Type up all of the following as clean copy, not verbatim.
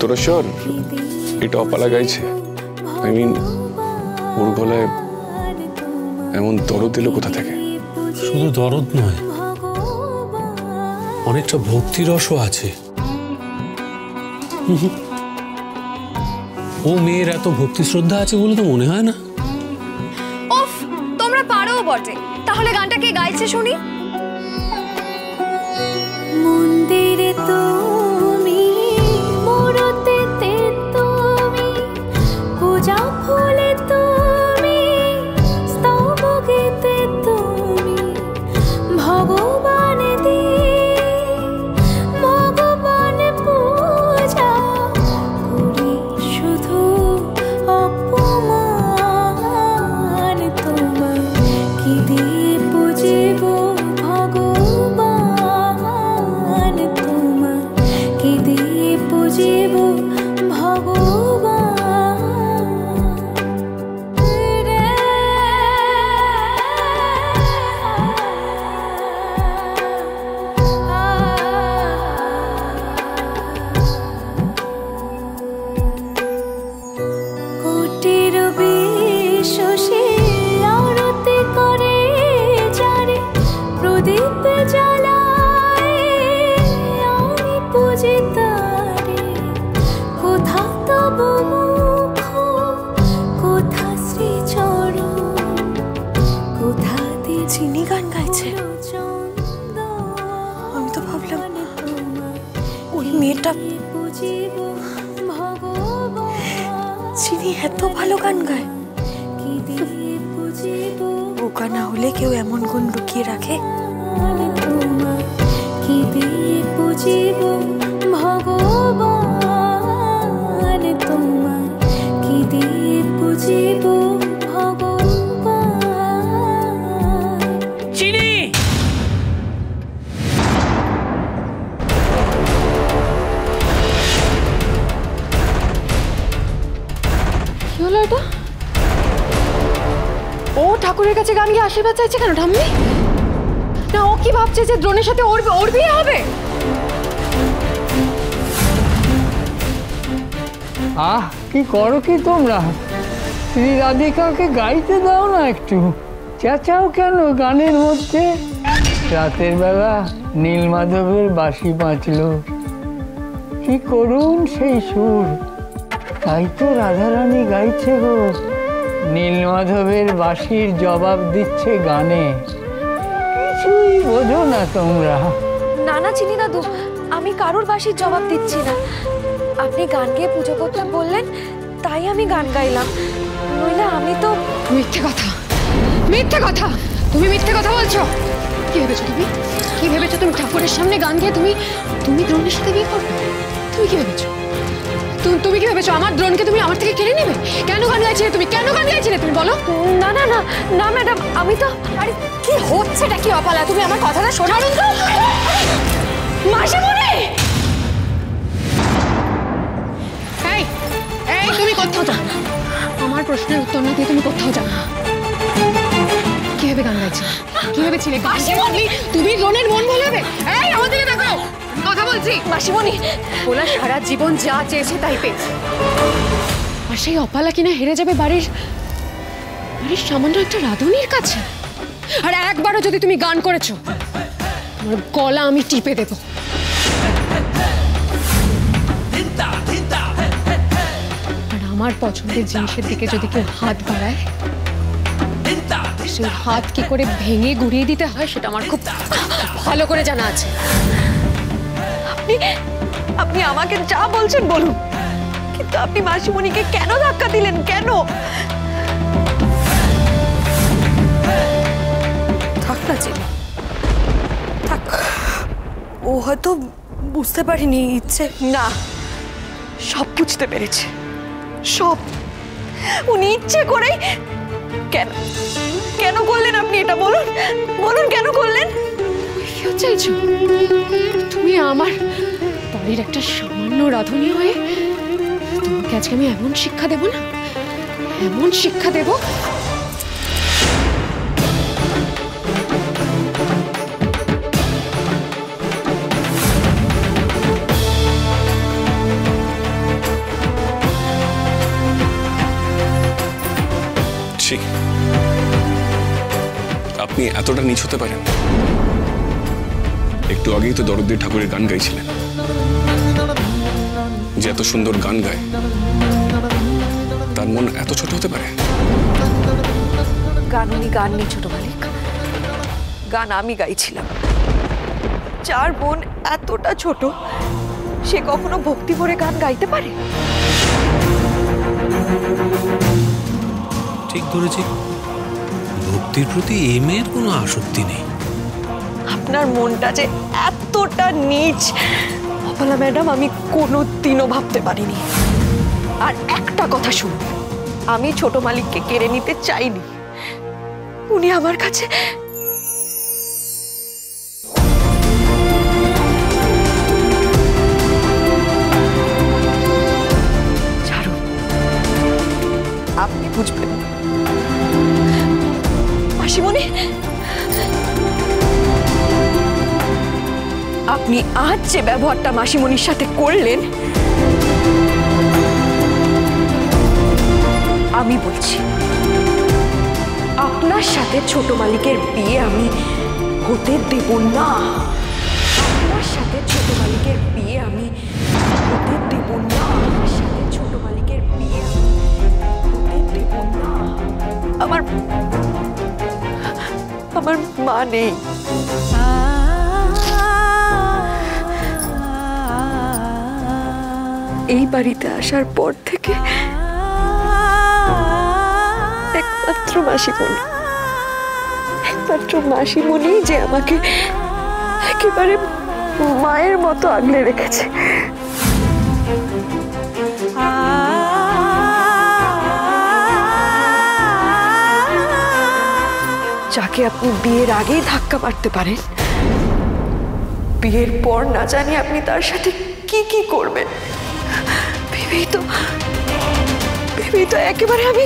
তোরা শোন, এটা অপালা গাইছে। আই মিন, ওর গলায় এমন দরদ এলো কোথা থেকে? শুধু দরদ নয়, অনেকটা ভক্তিরসও আছে। ও মেয়ের এত ভক্তি শ্রদ্ধা আছে বলে তো মনে হয় না। ওফ, তোমরা পারো বটে। তাহলে গানটা কে গাইছে শুনি? মন্দিরে তুমি, মূরতিতে তুমি, পূজা ফুলে তুমি, স্তব গীতে তুমি, ভগবান ভগবান পূজা করি শুধু অপমান তোমার। কি দিয়ে পুজিব ভগবান তোমার, কি দিয়ে পুজিব ভগবান। কোটির বিশ্বসে আরতি করে যারে, প্রদীপ জ্বালায় আমি পুজি তারে। কোথা তব মুখ, কোথা শ্রীচরণ, কোথা দিয়ে চিনি গান গাইছে। আমি তো ভাবলাম ওই মেয়েটা। চিনি এত ভালো গান গায়। বোকা না হলে কেউ এমন গুণ লুকিয়ে রাখে? কি দিয়ে পুজিব ভগবান তোমার, কি দিয়ে পুজিব ভগবান। চিনি, কি হলো এটা? ও ঠাকুরের কাছে গান গিয়ে আশীর্বাদ চাইছে কেন ঠাম্মি? না ও কি ভাবছে যে দ্রোণের সাথে ওর বিয়ে হবে? আহ, কি করো কি তোমরা? শ্রী রাধিকাকে গাইতে দাও না একটু। চেঁচাও কেন গানের মধ্যে? রাতের বেলা নীলমাধবের বাঁশি বাজলো, কি করুন সেই সুর। তাই তো রাধারানী গাইছে গো, নীলমাধবের বাঁশির জবাব দিচ্ছে গানে। কিছুই বোঝো না তোমরা। না না চিনি দাদু, আমি কারোর বাঁশির জবাব দিচ্ছি না। আপনি গান গেয়ে পুজো করতে বললেন, তাই আমি গান গাইলাম। নইলে আমি তো। মিথ্যে কথা, মিথ্যে কথা, তুমি মিথ্যে কথা বলছো। কি ভেবেছো তুমি? কি ভেবেছো তুমি ঠাকুরের সামনে গান গেয়ে তুমি দ্রোণের সাথে বিয়ে করবে? তুমি কি ভেবেছো? তুমি কি ভেবেছো আমার দ্রোণকে তুমি আমার থেকে কেড়ে নেবে? কেন গান গাইছিলে তুমি? কেন গান গাইছিলে তুমি বলো? না না না না ম্যাডাম, আমি তো। আরে কি হচ্ছেটা কি অপালা? তুমি আমার কথাটা শোনো তো। মাসিমণি! এই এই তুমি কোথাও যাও? আমার প্রশ্নের উত্তর না দিয়ে তুমি কোথাও যাও? কিভাবে গান গাইছিলে? কি ভেবেছিলে? তুমি দ্রোণের মন ভোলাবে? এই আমাদেরকে দেখো, কথা বলছি। মাসিমণি, ওলা সারা জীবন যা চেয়েছে তাই পেয়েছে, আর সেই অপালা কিনা হেরে যাবে বাড়ির সামান্য একটা রাধুনির কাছে। আর একবারও যদি তুমি গান করেছো, তোমার গলা আমি টিপে দেব। আর আমার পছন্দের জিনিসের দিকে যদি কেউ হাত বাড়ায়, সেই হাত কি করে ভেঙে গুড়িয়ে দিতে হয় সেটা আমার খুব ভালো করে জানা আছে। আপনি আমাকে যা বলছেন বলুন, কিন্তু আপনি মাসিমণিকে কেন ধাক্কা দিলেন? কেন? থাক না চিনি, থাক। ও হয়তো বুঝতে পারিনি ইচ্ছে। না, সব বুঝতে পেরেছে, সব। উনি ইচ্ছে করেই। কেন কেন করলেন আপনি এটা? বলুন বলুন, কেন করলেন? কি চাইছো তুমি? আমার বাড়ির একটা সামান্য রাধুনী হয়ে তোমাকে আজকে আমি এমন শিক্ষা দেব না, এমন শিক্ষা দেব। আপনি এতটা নীচ হতে পারেন? একটু আগেই তো দরদী ঠাকুরের গান গাইছিলেন, যে এত সুন্দর গান গায় তার মন এত ছোট হতে পারে? গান উনি গাননি ছোট মালিক, গান আমি গাইছিলাম। যার মন এতটা ছোট সে কখনো ভক্তি ভরে গান গাইতে পারে? ঠিক ধরেছি, ভক্তির প্রতি এই মেয়ের কোনো আসক্তি নেই। আপনার মনটা যে এতটা নীচ অপলা ম্যাডাম আমি কোনোদিনও ভাবতে পারিনি। আর একটা কথা শুনুন, আমি ছোট মালিককে কেড়ে নিতে চাইনি। উনি আমার কাছে ছাড়ুন, আপনি বুঝবেন। মাসিমণি, আপনি আজ যে ব্যবহারটা মাসিমণির সাথে করলেন, আমি বলছি আপনার সাথে ছোট মালিকের বিয়ে আমি হতে দেব না। আপনার সাথে ছোট মালিকের বিয়ে আমি হতে দেব না। আপনার সাথে ছোট মালিকের বিয়ে আমি হতে দেব না। আমার মা নেই। এই বাড়িতে আসার পর থেকে একমাত্র মাসিমণি যে আমাকে একেবারে মায়ের মতো আগলে রেখেছে। যাকে আপনি বিয়ের আগেই ধাক্কা মারতে পারেন, বিয়ের পর না জানি আপনি তার সাথে কি কি করবেন ভেবেই তো একেবারে আমি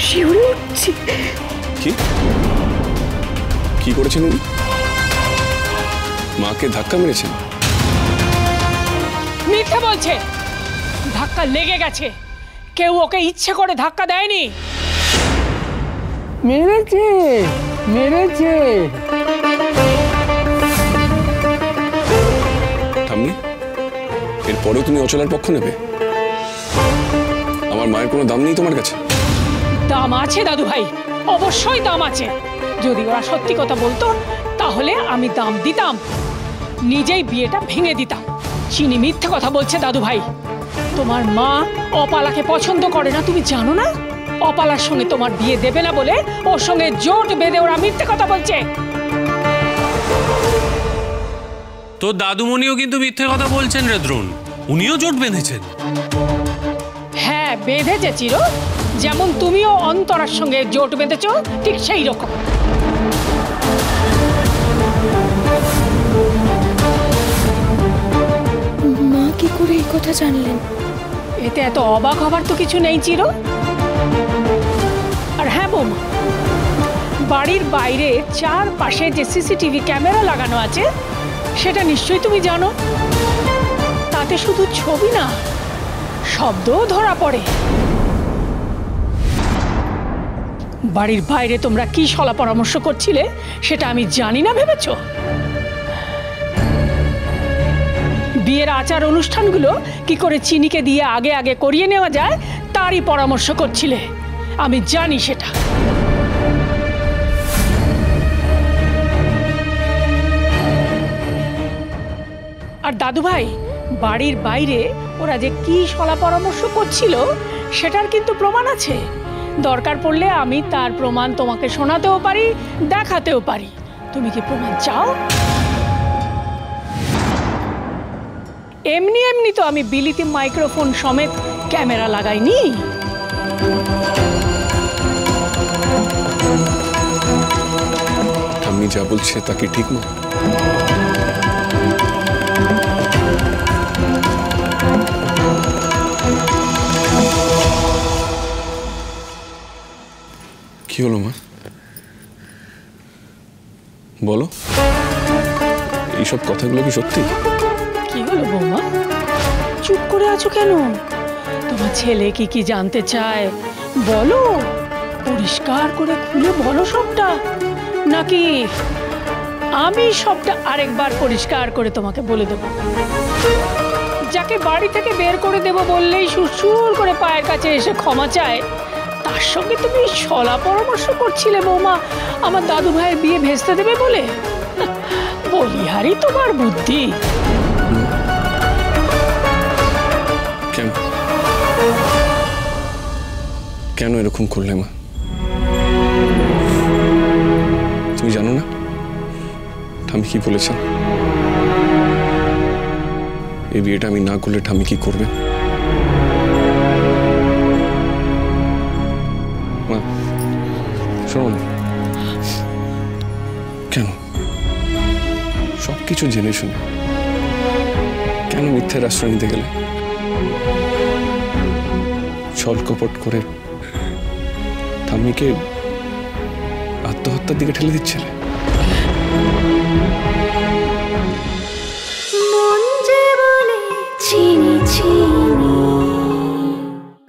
শিউরে উঠছি। কি করেছেন উনি? মাকে ধাক্কা মেরেছেন? মিথ্যে বলছে, ধাক্কা লেগে গেছে। কেউ ওকে ইচ্ছে করে ধাক্কা দেয়নি। মেরেছে মেরেছে। ঠাম্মি, এরপরেও তুমি অচলার পক্ষ নেবে? আমার মায়ের কোনো দাম নেই তোমার কাছে? দাম আছে দাদু ভাই, অবশ্যই দাম আছে। যদি ওরা সত্যি কথা বলতো তাহলে আমি দাম দিতাম, নিজেই বিয়েটা ভেঙে দিতাম। চিনি মিথ্যে কথা বলছে দাদু ভাই। তোমার মা অপালাকে পছন্দ করে না, তুমি জানো না? অপালার সঙ্গে তোমার বিয়ে দেবে না বলে ওর সঙ্গে জোট বেঁধে ওরা মিথ্যে কথা বলছে। তো দাদুমণিও কিন্তু মিথ্যে কথা বলছেন রে দ্রোণ, উনিও জোট বেঁধেছেন। হ্যাঁ বেঁধেছে চির, যেমন তুমিও অন্তরার সঙ্গে জোট বেঁধেছ ঠিক সেই রকম। মা কি করে এই কথা জানলেন? এতে এত অবাক হবার তো কিছু নেই চির। আর হ্যাঁ বৌমা, বাড়ির বাইরে চারপাশে যে সিসিটিভি ক্যামেরা লাগানো আছে সেটা নিশ্চয়ই তুমি জানো। তাতে শুধু ছবি না, শব্দও ধরা পড়ে। বাড়ির বাইরে তোমরা কি সলা পরামর্শ করছিলে সেটা আমি জানি না ভেবেছ? বিয়ের আচার অনুষ্ঠানগুলো কি করে চিনিকে দিয়ে আগে আগে করিয়ে নেওয়া যায় তারই পরামর্শ করছিলে, আমি জানি সেটা। আর দাদু ভাই, বাড়ির বাইরে ওরা যে কি সলা পরামর্শ করছিল সেটার কিন্তু প্রমাণ আছে। দরকার পড়লে আমি তার প্রমাণ তোমাকে শোনাতেও পারি, দেখাতেও পারি। তুমি কি প্রমাণ চাও? এমনি এমনি তো আমি বিলিতি মাইক্রোফোন সমেত ক্যামেরা লাগাইনি। ঠাম্মি যা বলছে তা কি ঠিক না? কি হলো মা, বলো, এইসব কথাগুলো কি সত্যি? কি হলো বৌমা, চুপ করে আছো কেন? তোমার ছেলে কি কি জানতে চায় বলো, পরিষ্কার করে খুলে বলো সবটা। নাকি আমি সবটা আরেকবার পরিষ্কার করে তোমাকে বলে দেব? যাকে বাড়ি থেকে বের করে দেব বললেই সুর করে পায়ের কাছে এসে ক্ষমা চায়, তার সঙ্গে তুমি ছলা পরামর্শ করছিলে বৌমা আমার দাদু ভাইয়ের বিয়ে ভেস্তে দেবে বলে? বলিহারি তোমার বুদ্ধি। কেন কেন এরকম করলে মা? তুমি জানো না ঠাম্মি কি বলেছেন? এই বিয়েটা আমি না করলে ঠাম্মি কি করবে? মা শোনো, কেন সবকিছু জেনে শুনে কেন মিথ্যের আশ্রয় নিতে গেলে? ছল কপট করে ঠাম্মিকে আত্মহত্যার দিকে ঠেলে দিচ্ছিলে।